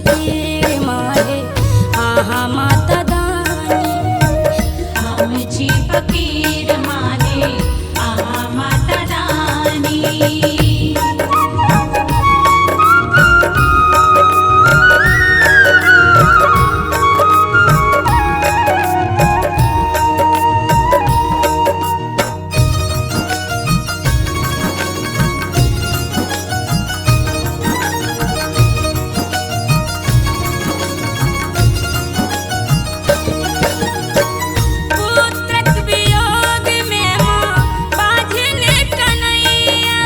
फकीर माहे आहा माता दानी। हम जी फकीर माने आहा माता रानी। पुत्रक वियोग में माँ बाझिन कन्हैया,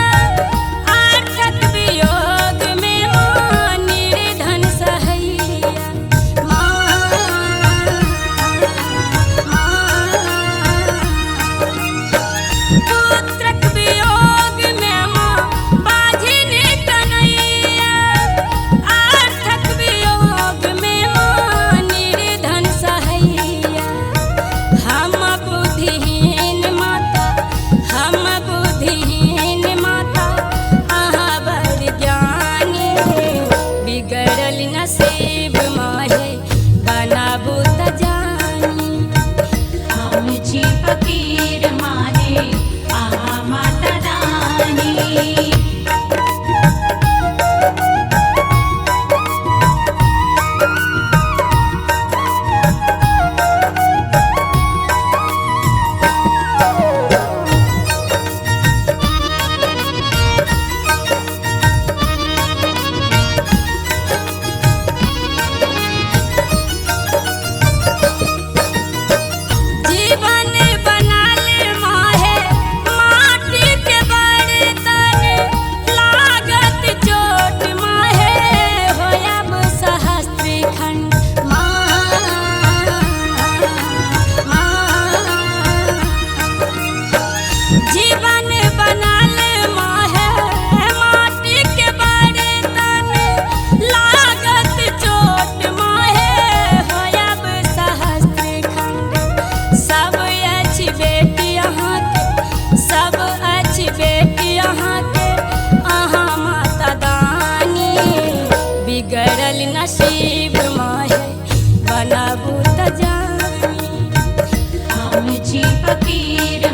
आर्थक वियोग में माँ निर्धन सहैया। पुत्रक वियोग में माँ बाझिन कन्हैया, आर्थक वियोग में माँ निर्धन सहैया। हम बुद्धिहीन माता, हम बुद्धिहीन माता आहा बड़ ज्ञानी। बिगड़ल नसीब माहे बनाबू त जानी। हम जी फकीर माने आहा माता रानी। जीवन बनाल माहे माटी के बर्तन, लागत चोट माहे होयब सहस्त्र खंड। जीवन बनाल माहे माटी के बर्तन, लागत चोट माहे होयब सहस्त्र खंड। सब अछि बेटी अहाँ के, सब अछि बेटी अहाँ के आहा माता दानी। बिगड़ल नसीब माहे बनाबू त जानी। हम जी फकीर